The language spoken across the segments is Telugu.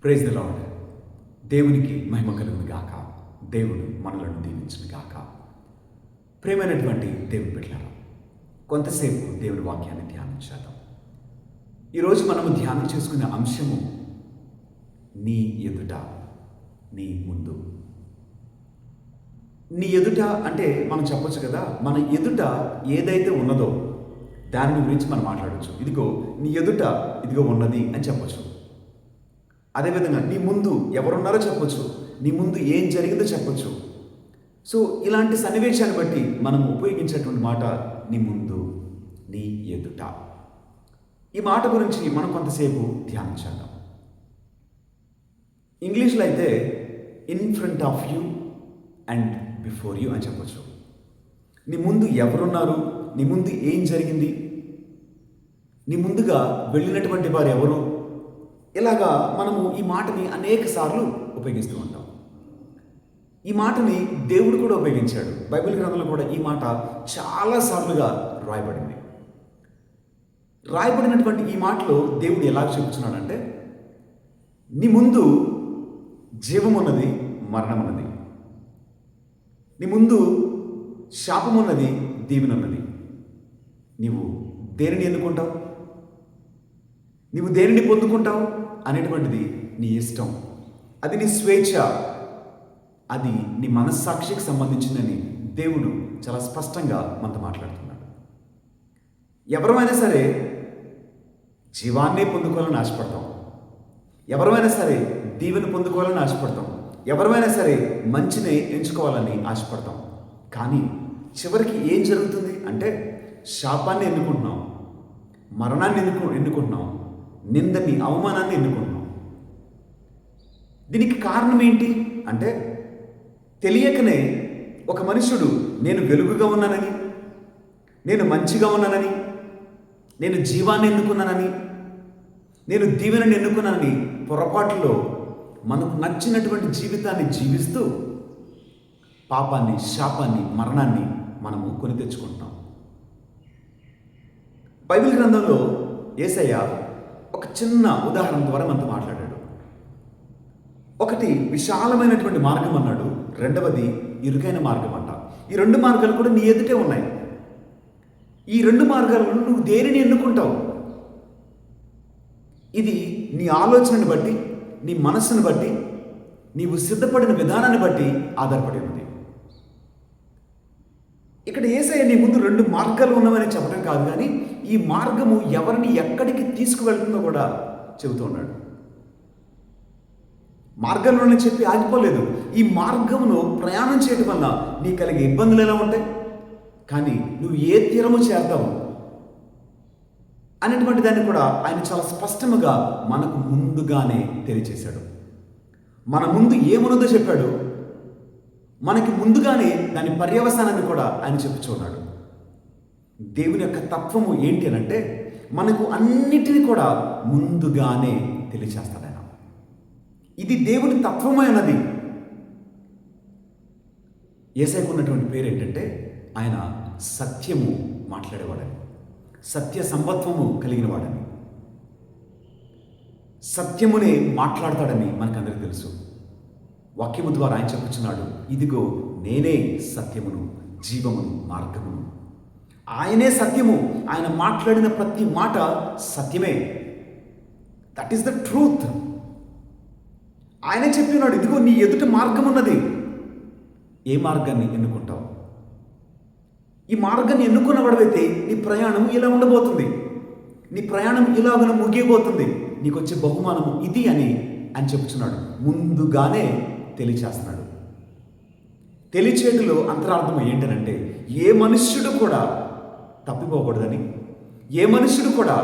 Praise the lord. దేవునికి మహిమ కలుగును గాక. దేవుడు మనలను దీవించును గాక. ప్రియమైనటువంటి దేవుని బిడ్డలారా, కొంతసేపు దేవుని వాక్యాన్ని ధ్యానం చేద్దాం. ఈరోజు మనము ధ్యానం చేసుకునే అంశము నీ ఎదుట, నీ ముందు. నీ ఎదుట అంటే మనం చెప్పొచ్చు కదా, మన ఎదుట ఏదైతే ఉన్నదో దాని గురించి మనం మాట్లాడవచ్చు. ఇదిగో నీ ఎదుట ఇదిగో ఉన్నది అని చెప్పొచ్చు. అదేవిధంగా నీ ముందు ఎవరున్నారో చెప్పొచ్చు, నీ ముందు ఏం జరిగిందో చెప్పొచ్చు. సో ఇలాంటి సన్నివేశాన్ని బట్టి మనం ఉపయోగించేటువంటి మాట నీ ముందు, నీ ఎదుట. ఈ మాట గురించి మనం కొంతసేపు ధ్యానం చేద్దాం. ఇంగ్లీష్లో అయితే in front of you and before you అని చెప్పొచ్చు. నీ ముందు ఎవరున్నారు, నీ ముందు ఏం జరిగింది, నీ ముందుగా వెళ్ళినటువంటి వారు ఎవరు, ఇలాగా మనము ఈ మాటని అనేక సార్లు ఉపయోగిస్తూ ఉంటాం. ఈ మాటని దేవుడు కూడా ఉపయోగించాడు. బైబిల్ గ్రంథంలో కూడా ఈ మాట చాలా సార్లుగా రాయబడింది. రాయబడినటువంటి ఈ మాటలో దేవుడు ఎలా చెబుతున్నాడంటే, నీ ముందు జీవం ఉన్నది, మరణం ఉన్నది. నీ ముందు శాపం ఉన్నది, దీవెన ఉన్నది. నీవు దేనిని ఎన్నుకుంటావు, నీవు దేనిని పొందుకుంటావు అనేటువంటిది నీ ఇష్టం. అది నీ స్వేచ్ఛ, అది నీ మనస్సాక్షికి సంబంధించిందని దేవుడు చాలా స్పష్టంగా మనతో మాట్లాడుతున్నాడు. ఎవరమైనా సరే జీవాన్నే పొందుకోవాలని ఆశపడతాం, ఎవరమైనా సరే దీవెన పొందుకోవాలని ఆశపడతాం, ఎవరమైనా సరే మంచినే ఎంచుకోవాలని ఆశపడతాం. కానీ చివరికి ఏం జరుగుతుంది అంటే శాపాన్ని ఎన్నుకుంటున్నాం, మరణాన్ని ఎన్నుకుంటున్నాం, నిందని, అవమానాన్ని ఎన్నుకుంటున్నాం. దీనికి కారణం ఏంటి అంటే, తెలియకనే ఒక మనుషుడు నేను వెలుగుగా ఉన్నానని, నేను మంచిగా ఉన్నానని, నేను జీవాన్ని ఎన్నుకున్నానని, నేను దీవెనని ఎన్నుకున్నానని పొరపాటులో మనకు నచ్చినటువంటి జీవితాన్ని జీవిస్తూ పాపాన్ని, శాపాన్ని, మరణాన్ని మనము కొని తెచ్చుకుంటాం. బైబిల్ గ్రంథంలో యేసయ్య ఒక చిన్న ఉదాహరణ ద్వారా మనతో మాట్లాడాడు. ఒకటి విశాలమైనటువంటి మార్గం అన్నాడు, రెండవది ఇరుకైన మార్గం అంట. ఈ రెండు మార్గాలు కూడా నీ ఎదుటే ఉన్నాయి. ఈ రెండు మార్గాలను నువ్వు దేనిని ఎన్నుకుంటావు? ఇది నీ ఆలోచనని బట్టి, నీ మనస్సును బట్టి, నీవు సిద్ధపడిన విధానాన్ని బట్టి ఆధారపడి ఉంది. ఇక్కడ యేసయ్య నీ ముందు రెండు మార్గాలు ఉన్నవని చెప్పడం కాదు, కానీ ఈ మార్గము ఎవరిని ఎక్కడికి తీసుకువెళ్తుందో కూడా చెబుతూ ఉన్నాడు. మార్గంలోనే చెప్పి ఆగిపోలేదు. ఈ మార్గమును ప్రయాణం చేయడం వల్ల నీకు కలిగే ఇబ్బందులు ఎలా ఉంటాయి, కానీ నువ్వు ఏ తీరము చేరతావు అనేటువంటి దాన్ని కూడా ఆయన చాలా స్పష్టంగా మనకు ముందుగానే తెలియచేశాడు. మన ముందు ఏమున్నదో చెప్పాడు, మనకి ముందుగానే దాని పర్యవసానాన్ని కూడా ఆయన చెప్పుచున్నాడు. దేవుని యొక్క తత్వము ఏంటి అని అంటే, మనకు అన్నిటినీ కూడా ముందుగానే తెలియచేస్తాడు ఆయన. ఇది దేవుని తత్వమైనది. యేసయ్యకు ఉన్నటువంటి పేరు ఏంటంటే, ఆయన సత్యము మాట్లాడేవాడని, సత్య సంపత్వము కలిగిన వాడని, సత్యమునే మాట్లాడతాడని మనకందరికీ తెలుసు. వాక్యము ద్వారా ఆయన చెప్పుచున్నాడు, ఇదిగో నేనే సత్యమును, జీవమును, మార్గమును. ఆయనే సత్యము. ఆయన మాట్లాడిన ప్రతి మాట సత్యమే. That is the truth. ఆయనే చెప్పినాడు, ఇదిగో నీ ఎదుట మార్గం ఉన్నది. ఏ మార్గాన్ని ఎన్నుకుంటావు? ఈ మార్గాన్ని ఎన్నుకున్నవాడైతే నీ ప్రయాణం ఇలా ఉండబోతుంది, నీ ప్రయాణం ఇలాగన ముగియబోతుంది, నీకు వచ్చే బహుమానము ఇది అని ఆయన చెప్పుచున్నాడు. ముందుగానే తెలియచేస్తున్నాడు. తెలియచేటిలో అంతరార్థం ఏంటనంటే, ఏ మనుష్యుడు కూడా తప్పిపోకూడదని, ఏ మనుష్యుడు కూడా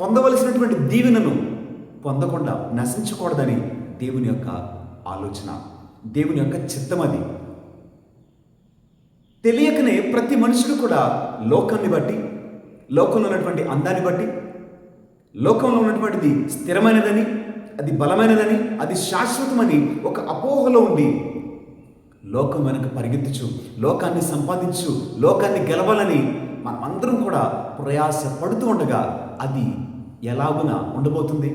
పొందవలసినటువంటి దీవెనను పొందకుండా నశించకూడదని దేవుని యొక్క ఆలోచన, దేవుని యొక్క చిత్తం అది. తెలియకనే ప్రతి మనుషుడు కూడా లోకాన్ని బట్టి, లోకంలో ఉన్నటువంటి అందాన్ని బట్టి, లోకంలో ఉన్నటువంటిది స్థిరమైనదని, అది బలమైనదని, అది శాశ్వతమని ఒక అపోహలో ఉండి లోకం వెనక పరిగెత్తుచు, లోకాన్ని సంపాదించు, లోకాన్ని గెలవాలని మనమందరం కూడా ప్రయాస పడుతూ ఉండగా అది ఎలాగున ఉండబోతుంది?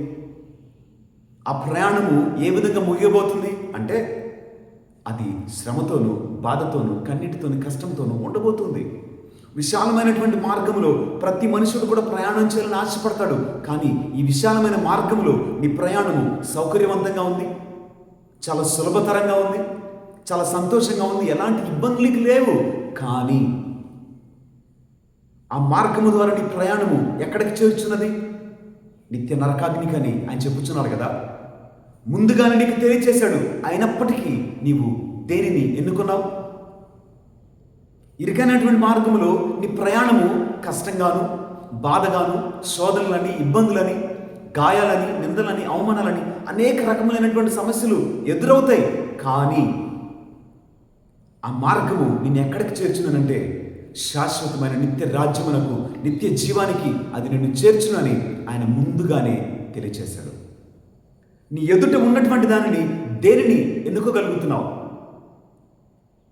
ఆ ప్రయాణము ఏ విధంగా ముగియబోతుంది అంటే అది శ్రమతోనూ, బాధతోనూ, కన్నీటితోనూ, కష్టంతోనూ ఉండబోతుంది. విశాలమైనటువంటి మార్గంలో ప్రతి మనుషుడు కూడా ప్రయాణం చేయాలని ఆశపడతాడు. కానీ ఈ విశాలమైన మార్గంలో నీ ప్రయాణము సౌకర్యవంతంగా ఉంది, చాలా సులభతరంగా ఉంది, చాలా సంతోషంగా ఉంది, ఎలాంటి ఇబ్బందులకి లేవు. కానీ ఆ మార్గము ద్వారా నీ ప్రయాణము ఎక్కడికి చేర్చున్నది? నిత్య నరకాగ్నికి అని ఆయన చెప్పుచున్నాడు కదా. ముందుగానే నీకు తెలియచేశాడు. అయినప్పటికీ నీవు దేనిని ఎన్నుకున్నావు? ఇరుకైనటువంటి మార్గంలో నీ ప్రయాణము కష్టంగాను, బాధగాను, శోధనలని, ఇబ్బందులని, గాయాలని, నిందలని, అవమానాలని అనేక రకములైనటువంటి సమస్యలు ఎదురవుతాయి. కానీ ఆ మార్గము నిన్ను ఎక్కడికి చేర్చునంటే శాశ్వతమైన నిత్య రాజ్యమునకు, నిత్య జీవానికి అది నిన్ను చేర్చునని ఆయన ముందుగానే తెలియచేశాడు. నీ ఎదుట ఉన్నటువంటి దానిని దేనిని ఎన్నుకోగలుగుతున్నావు?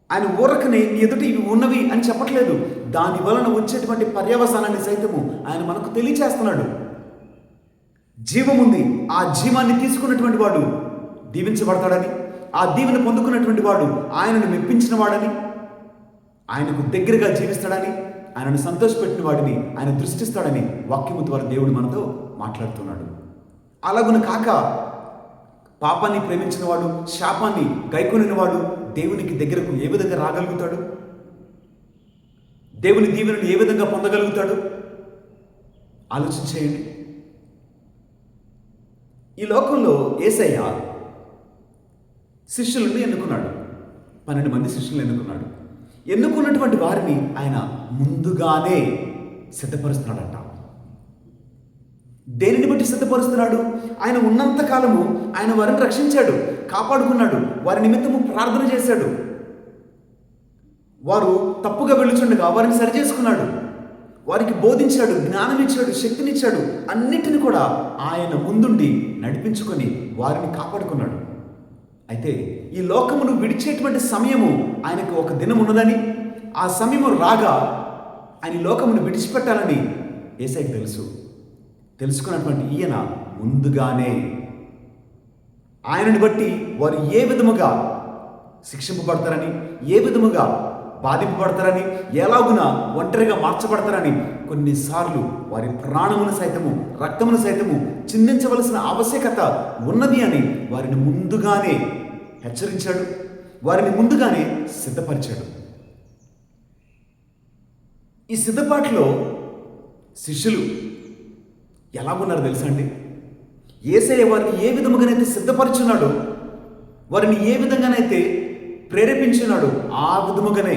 ఆయన ఊరకనే నీ ఎదుట ఇవి ఉన్నవి అని చెప్పట్లేదు. దాని వలన వచ్చేటువంటి పర్యవసానాన్ని సైతము ఆయన మనకు తెలియచేస్తున్నాడు. జీవముంది, ఆ జీవాన్ని తీసుకున్నటువంటి వాడు దీవించబడతాడని, ఆ దీవెన పొందుకున్నటువంటి వాడు ఆయనను మెప్పించిన వాడని, ఆయనకు దగ్గరగా జీవిస్తాడని, ఆయనను సంతోషపెట్టిన వాడిని ఆయన దృష్టిస్తాడని వాక్యము ద్వారా దేవుడు మనతో మాట్లాడుతున్నాడు. అలాగున కాక పాపాన్ని ప్రేమించిన వాడు, శాపాన్ని గైకొనిన వాడు దేవునికి దగ్గరకు ఏ విధంగా రాగలుగుతాడు? దేవుని దీవెనను ఏ విధంగా పొందగలుగుతాడు? ఆలోచించేయండి. ఈ లోకంలో యేసయ్య శిష్యులను ఎన్నుకున్నాడు. 12 మంది శిష్యులను ఎన్నుకున్నాడు. ఎన్నుకున్నటువంటి వారిని ఆయన ముందుగానే సిద్ధపరుస్తున్నాడట. దేనిని బట్టి సిద్ధపరుస్తున్నాడు? ఆయన ఉన్నంత కాలము ఆయన వారిని రక్షించాడు, కాపాడుకున్నాడు, వారి నిమిత్తము ప్రార్థన చేశాడు. వారు తప్పుగా వెళ్ళుచుండగా వారిని సరిచేసుకున్నాడు, వారికి బోధించాడు, జ్ఞానం ఇచ్చాడు, శక్తినిచ్చాడు. అన్నిటిని కూడా ఆయన ముందుండి నడిపించుకొని వారిని కాపాడుకున్నాడు. అయితే ఈ లోకమును విడిచేటువంటి సమయము ఆయనకు ఒక దినం ఉన్నదని, ఆ సమయము రాగా ఆయన లోకమును విడిచిపెట్టాలని యేసయ్యకు తెలుసు. తెలుసుకున్నటువంటి ఈయన ముందుగానే ఆయనని బట్టి వారు ఏ విధముగా శిక్షింపబడతారని, ఏ విధముగా బాధింపబడతారని, ఎలాగున ఒంటరిగా మార్చబడతారని కొన్నిసార్లు వారి ప్రాణమును సైతము, రక్తమును సైతము చిందించవలసిన ఆవశ్యకత ఉన్నది అని వారిని ముందుగానే హెచ్చరించాడు, వారిని ముందుగానే సిద్ధపరిచాడు. ఈ సిద్ధపాటులో శిష్యులు ఎలాగున్నారో తెలుసా అండి? యేసయ్య వారిని ఏ విధముగానైతే సిద్ధపరుచున్నాడో, వారిని ఏ విధంగానైతే ప్రేరేపించున్నాడో ఆ విధముగానే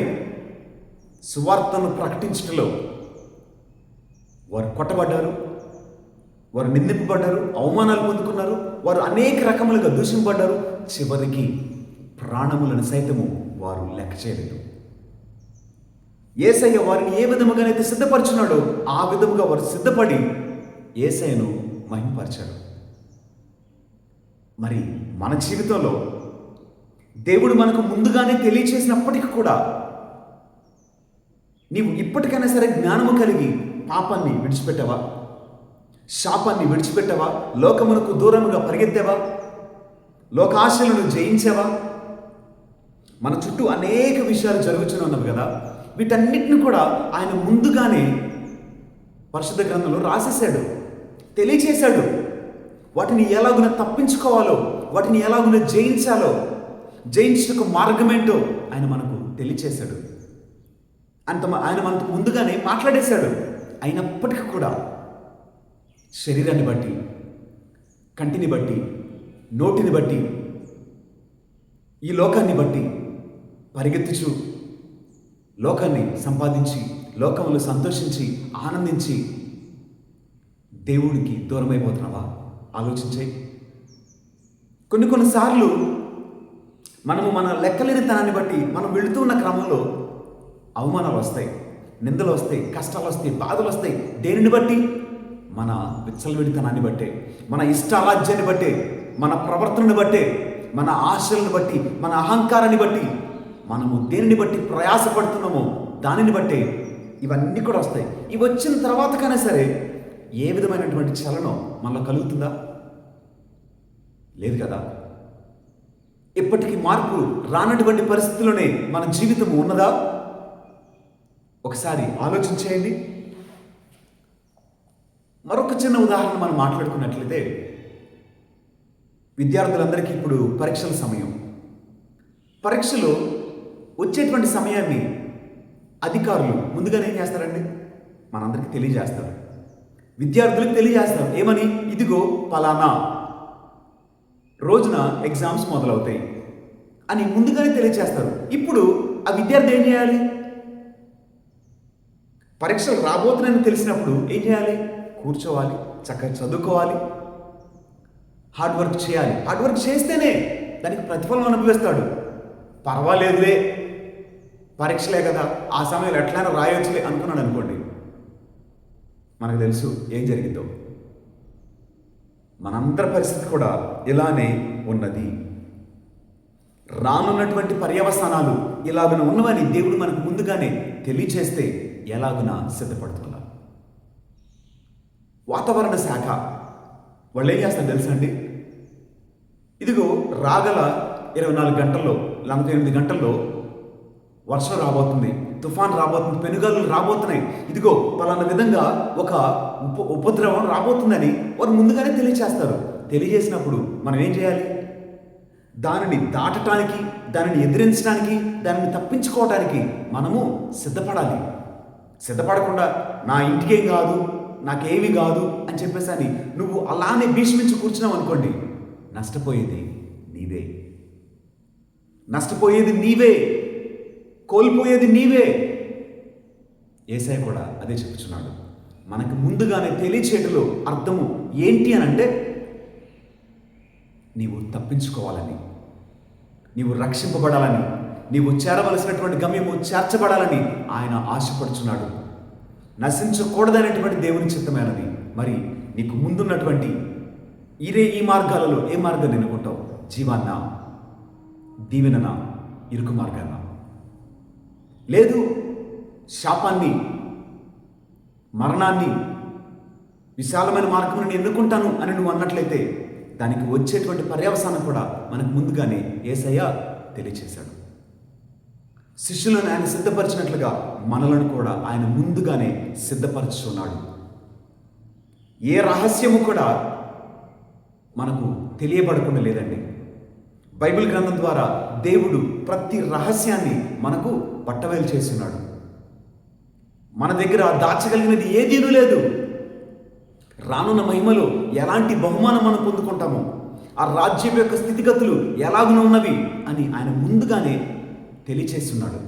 సువార్తను ప్రకటించటంలో వారు కొట్టబడ్డారు, వారు నిందింపబడ్డారు, అవమానాలు పొందుకున్నారు, వారు అనేక రకములుగా దూషింపబడ్డారు. చివరికి ప్రాణములను సైతము వారు లెక్క చేయలేదు. యేసయ్య వారిని ఏ విధముగానైతే సిద్ధపరుచున్నాడో ఆ విధముగా వారు సిద్ధపడి యేసయ్యను మహిమపరిచారు. మరి మన జీవితంలో దేవుడు మనకు ముందుగానే తెలియచేసినప్పటికీ కూడా నీవు ఇప్పటికైనా సరే జ్ఞానము కలిగి పాపాన్ని విడిచిపెట్టావా? శాపాన్ని విడిచిపెట్టావా? లోకమునకు దూరముగా పరిగెత్తావా? లోకాశలను జయించావా? మన చుట్టూ అనేక విషయాలు జరుగుతూనే ఉన్నవి కదా. వీటన్నిటిని కూడా ఆయన ముందుగానే పరిశుద్ధ గ్రంథంలో రాసేశాడు, తెలియచేశాడు. వాటిని ఎలాగున తప్పించుకోవాలో, వాటిని ఎలాగున జయించాలో, జయించక మార్గమేంటో ఆయన మనకు తెలియచేశాడు. ఆయన మనకు ముందుగానే మాట్లాడేశాడు. అయినప్పటికీ కూడా శరీరాన్ని బట్టి, కంటిని బట్టి, నోటిని బట్టి, ఈ లోకాన్ని బట్టి పరిగెత్తుచు లోకాన్ని సంపాదించి, లోకంలో సంతోషించి, ఆనందించి దేవుడికి దూరమైపోతున్నావా? ఆలోచించే. కొన్నిసార్లు మనము మన లెక్కలేనితనాన్ని బట్టి మనం వెళుతూ ఉన్న క్రమంలో అవమానాలు వస్తాయి, నిందలు వస్తాయి, కష్టాలు వస్తాయి, బాధలు వస్తాయి. దేనిని బట్టి? మన విచ్చలవిడితనాన్ని బట్టే, మన ఇష్టారాజ్యాన్ని బట్టే, మన ప్రవర్తనని బట్టే, మన ఆశలను బట్టి, మన అహంకారాన్ని బట్టి, మనము దేనిని బట్టి ప్రయాసపడుతున్నామో దానిని బట్టే ఇవన్నీ కూడా వస్తాయి. ఇవి వచ్చిన తర్వాతకైనా సరే ఏ విధమైనటువంటి చలనం మనలో కలుగుతుందా? లేదు కదా. ఎప్పటికీ మార్పు రానటువంటి పరిస్థితుల్లోనే మన జీవితం ఉన్నదా? ఒకసారి ఆలోచించేయండి. మరొక చిన్న ఉదాహరణ మనం మాట్లాడుకున్నట్లయితే, విద్యార్థులందరికీ ఇప్పుడు పరీక్షల సమయం. పరీక్షలు వచ్చేటువంటి సమయాన్ని అధికారులు ముందుగానే ఏం చేస్తారండి? మనందరికీ తెలియజేస్తారు. విద్యార్థులకు తెలియజేస్తారు. ఏమని? ఇదిగో పలానా రోజున ఎగ్జామ్స్ మొదలవుతాయి అని ముందుగానే తెలియజేస్తారు. ఇప్పుడు ఆ విద్యార్థి ఏం చేయాలి? పరీక్షలు రాబోతున్నాయని తెలిసినప్పుడు ఏం చేయాలి? కూర్చోవాలి, చక్కగా చదువుకోవాలి, హార్డ్ వర్క్ చేయాలి. హార్డ్ వర్క్ చేస్తేనే దానికి ప్రతిఫలం అనుభవిస్తాడు. పర్వాలేదులే, పరీక్షలే కదా, ఆ సమయంలో ఎట్లయినా రాయొచ్చులే అనుకున్నాడు అనుకోండి, మనకు తెలుసు ఏం జరిగిందో. మనందరి పరిస్థితి కూడా ఇలానే ఉన్నది. రానున్నటువంటి పర్యవసానాలు ఇలాగున ఉన్నవని దేవుడు మనకు ముందుగానే తెలియచేస్తే ఎలాగున సిద్ధపడుతున్నారు. వాతావరణ శాఖ వాళ్ళు ఏం చేస్తారు తెలుసా అండి? ఇదిగో రాగల 24 గంటల్లో 48 గంటల్లో వర్షం రాబోతుంది, తుఫాన్ రాబోతుంది, పెనుగాలులు రాబోతున్నాయి, ఇదిగో పలానా విధంగా ఒక ఉపద్రవం రాబోతుందని వారు ముందుగానే తెలియచేస్తారు. తెలియజేసినప్పుడు మనం ఏం చేయాలి? దానిని దాటడానికి, దానిని ఎదిరించడానికి, దానిని తప్పించుకోవడానికి మనము సిద్ధపడాలి. సిద్ధపడకుండా నా ఇంటికేం కాదు, నాకేమీ కాదు అని చెప్పేసి అని నువ్వు అలానే భీష్మించి కూర్చున్నావు అనుకోండి, నష్టపోయేది నీవే. నష్టపోయేది నీవే, కోల్పోయేది నీవే. యేసయ్య కూడా అదే చెప్తున్నాడు. మనకు ముందుగానే తెలియచేయటంలో అర్థము ఏంటి అని అంటే, నీవు తప్పించుకోవాలని, నీవు రక్షింపబడాలని, నీవు చేరవలసినటువంటి గమ్యము చేర్చబడాలని ఆయన ఆశపడుచున్నాడు. నశించకూడదనేటువంటి దేవుని చిత్తమైనది. మరి నీకు ముందున్నటువంటి ఈ మార్గాలలో ఏ మార్గం ఎన్నుకుంటావు? జీవాన్నా, దీవెననా, ఇరుకు మార్గాన్న? లేదు, శాపాన్ని, మరణాన్ని, విశాలమైన మార్గం నేను ఎన్నుకుంటాను అని నువ్వు అన్నట్లయితే దానికి వచ్చేటువంటి పర్యవసానం కూడా మనకు ముందుగానే యేసయ్య తెలియచేశాడు. శిష్యులను ఆయన సిద్ధపరిచినట్లుగా మనలను కూడా ఆయన ముందుగానే సిద్ధపరచున్నాడు. ఏ రహస్యము కూడా మనకు తెలియబడకుండా లేదండి. బైబిల్ గ్రంథం ద్వారా దేవుడు ప్రతి రహస్యాన్ని మనకు పట్టవేలు చేస్తున్నాడు. మన దగ్గర దాచగలిగినది ఏదీనూ లేదు. రానున్న మహిమలో ఎలాంటి బహుమానం మనం పొందుకుంటామో, ఆ రాజ్యం యొక్క స్థితిగతులు ఎలాగున ఉన్నవి అని ఆయన ముందుగానే తెలియచేస్తున్నాడు.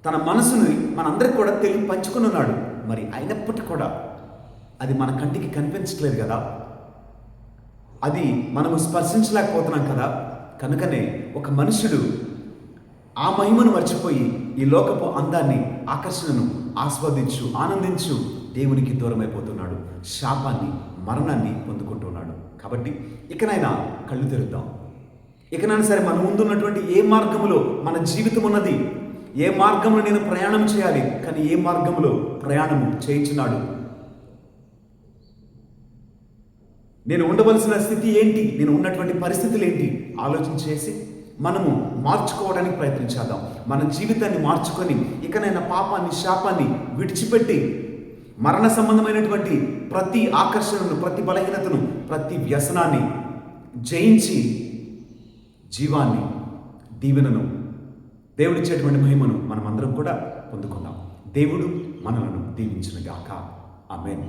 తన మనసుని మనందరికి కూడా పంచుకున్నాడు. మరి అయినప్పటికీ కూడా అది మన కంటికి కనిపించట్లేదు కదా, అది మనము స్పర్శించలేకపోతున్నాం కదా. కనుకనే ఒక మనుషుడు ఆ మహిమను మర్చిపోయి ఈ లోకపు అందాన్ని, ఆకర్షణను ఆనందించు దేవునికి దూరమైపోతున్నాడు. శాపాన్ని, మరణాన్ని పొందుకుంటున్నాడు. కాబట్టి ఇకనైనా కళ్ళు తెరుద్దాం. ఇకనైనా సరే మన ముందున్నటువంటి ఏ మార్గంలో మన జీవితం ఉన్నది, ఏ మార్గంలో నేను ప్రయాణం చేయాలి, కానీ ఏ మార్గంలో ప్రయాణము చేయించున్నాడు, నేను ఉండవలసిన స్థితి ఏంటి, నేను ఉన్నటువంటి పరిస్థితులు ఏంటి ఆలోచించేసి మనము మార్చుకోవడానికి ప్రయత్నించేద్దాం. మన జీవితాన్ని మార్చుకొని ఇకనైనా పాపాన్ని, శాపాన్ని విడిచిపెట్టి మరణ సంబంధమైనటువంటి ప్రతి ఆకర్షణను, ప్రతి బలహీనతను, ప్రతి వ్యసనాన్ని జయించి జీవాన్ని, దీవెనను, దేవుడిచ్చేటువంటి మహిమను మనమందరం కూడా పొందుకుందాం. దేవుడు మనలను దీవించునుగాక. ఆమేన్.